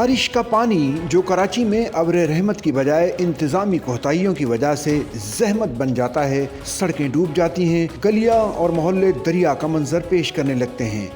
بارش کا پانی جو کراچی میں ابر رحمت کی بجائے انتظامی کوتاہیوں کی وجہ سے زحمت بن جاتا ہے، سڑکیں ڈوب جاتی ہیں، گلیاں اور محلے دریا کا منظر پیش کرنے لگتے ہیں۔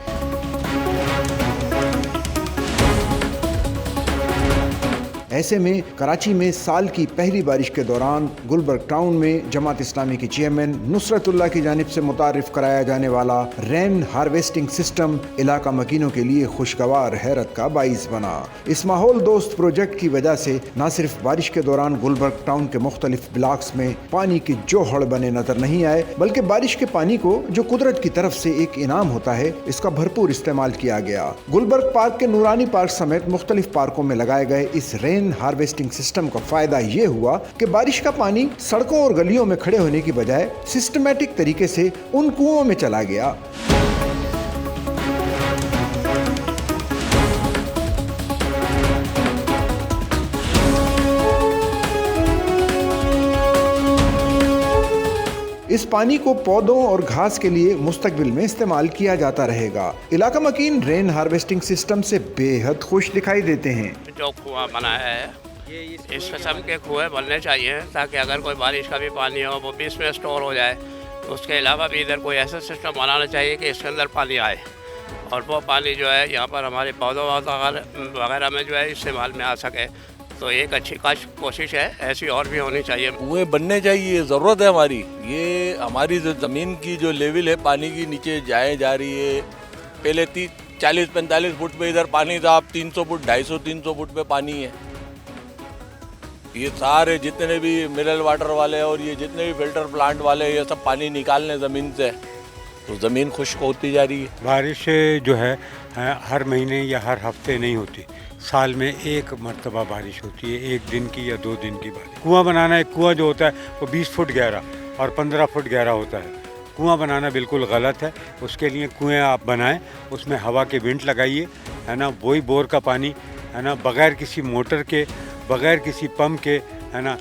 ایسے میں کراچی میں سال کی پہلی بارش کے دوران گلبرگ ٹاؤن میں جماعت اسلامی کے چیئرمین نصرت اللہ کی جانب سے متعارف کرایا جانے والا رین ہارویسٹنگ سسٹم علاقہ مکینوں کے لیے خوشگوار حیرت کا باعث بنا۔ اس ماحول دوست پروجیکٹ کی وجہ سے نہ صرف بارش کے دوران گلبرگ ٹاؤن کے مختلف بلاکس میں پانی کے جوہڑ بنے نظر نہیں آئے، بلکہ بارش کے پانی کو جو قدرت کی طرف سے ایک انعام ہوتا ہے، اس کا بھرپور استعمال کیا گیا۔ گلبرگ پارک کے نورانی پارک سمیت مختلف پارکوں میں لگائے گئے اس رین ہارویسٹنگ سسٹم کا فائدہ یہ ہوا کہ بارش کا پانی سڑکوں اور گلیوں میں کھڑے ہونے کی بجائے سسٹمیٹک طریقے سے ان کنوؤں میں چلا گیا۔ اس پانی کو پودوں اور گھاس کے لیے مستقبل میں استعمال کیا جاتا رہے گا۔ علاقہ مکین رین ہارویسٹنگ سسٹم سے بے حد خوش دکھائی دیتے ہیں۔ جو کنواں بنایا ہے اس قسم کے کنویں بننے چاہیے تاکہ اگر کوئی بارش کا بھی پانی ہو وہ بھی اس میں اسٹور ہو جائے۔ اس کے علاوہ بھی ادھر کوئی ایسا سسٹم بنانا چاہیے کہ اس کے اندر پانی آئے اور وہ پانی جو ہے یہاں پر ہمارے پودوں وغیرہ میں جو ہے استعمال میں آ سکے، تو ایک اچھی کوشش ہے، ایسی اور بھی ہونی چاہیے۔ کنویں بننے چاہیے، ضرورت ہے ہماری۔ یہ ہماری زمین کی جو لیول ہے پانی کی نیچے جا رہی ہے۔ پہلے 40-45 فٹ پہ ادھر پانی تھا، اب 300 فٹ 250-300 فٹ پہ پانی ہے۔ یہ سارے جتنے بھی منرل واٹر والے اور یہ جتنے بھی فلٹر پلانٹ والے یہ سب پانی نکالنے زمین سے، تو زمین خشک ہوتی جا رہی ہے۔ بارش جو ہے ہر مہینے یا ہر ہفتے نہیں ہوتی، سال میں ایک مرتبہ بارش ہوتی ہے، 1 دن کی یا 2 دن کی بارش۔ کنواں بنانا، ایک کنواں جو ہوتا ہے وہ 20 فٹ گہرا اور 15 فٹ گہرا ہوتا ہے۔ کنواں بنانا بالکل غلط ہے۔ اس کے لیے کنویں آپ بنائیں، اس میں ہوا کے وینٹ لگائیے، ہے نا، وہی بور کا پانی، ہے نا، بغیر کسی موٹر کے، بغیر کسی پمپ کے، ہے نا،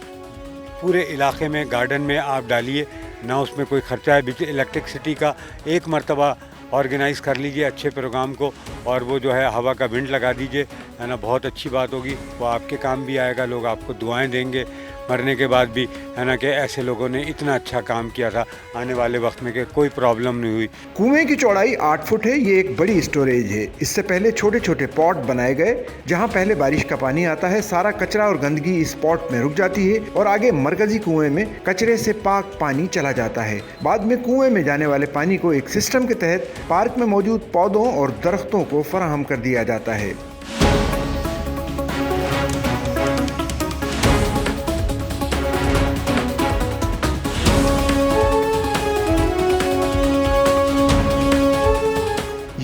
پورے علاقے میں گارڈن میں آپ ڈالیے، نہ اس میں کوئی خرچہ ہے۔ الیکٹرکسٹی کا ایک مرتبہ آرگنائز کر لیجئے اچھے پروگرام کو، اور وہ جو ہے ہوا کا وینٹ لگا دیجئے، ہے نا، بہت اچھی بات ہوگی۔ وہ آپ کے کام بھی آئے گا، لوگ آپ کو دعائیں دیں گے مرنے کے بعد بھی، ہے نا، کہ ایسے لوگوں نے اتنا اچھا کام کیا تھا، آنے والے وقت میں کہ کوئی پرابلم نہیں ہوئی۔ کنویں کی چوڑائی 8 فٹ ہے، یہ ایک بڑی اسٹوریج ہے۔ اس سے پہلے چھوٹے چھوٹے پاٹ بنائے گئے جہاں پہلے بارش کا پانی آتا ہے، سارا کچرا اور گندگی اس پاٹ میں رک جاتی ہے اور آگے مرکزی کنویں میں کچرے سے پاک پانی چلا جاتا ہے۔ بعد میں کنویں میں جانے والے پانی کو ایک سسٹم کے تحت پارک میں موجود پودوں اور درختوں کو فراہم کر دیا جاتا ہے۔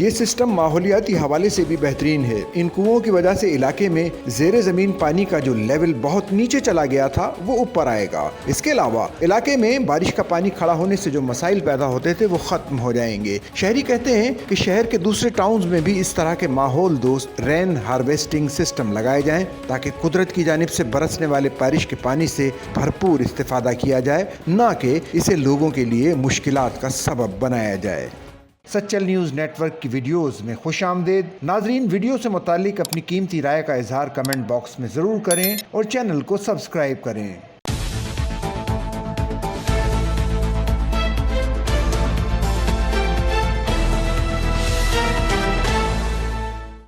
یہ سسٹم ماحولیاتی حوالے سے بھی بہترین ہے۔ ان کنوؤں کی وجہ سے علاقے میں زیر زمین پانی کا جو لیول بہت نیچے چلا گیا تھا وہ اوپر آئے گا۔ اس کے علاوہ علاقے میں بارش کا پانی کھڑا ہونے سے جو مسائل پیدا ہوتے تھے وہ ختم ہو جائیں گے۔ شہری کہتے ہیں کہ شہر کے دوسرے ٹاؤنز میں بھی اس طرح کے ماحول دوست رین ہارویسٹنگ سسٹم لگائے جائیں تاکہ قدرت کی جانب سے برسنے والے بارش کے پانی سے بھرپور استفادہ کیا جائے، نہ کہ اسے لوگوں کے لیے مشکلات کا سبب بنایا جائے۔ سچل نیوز نیٹ ورک کی ویڈیوز میں خوش آمدید۔ ناظرین، ویڈیو سے متعلق اپنی قیمتی رائے کا اظہار کمنٹ باکس میں ضرور کریں اور چینل کو سبسکرائب کریں۔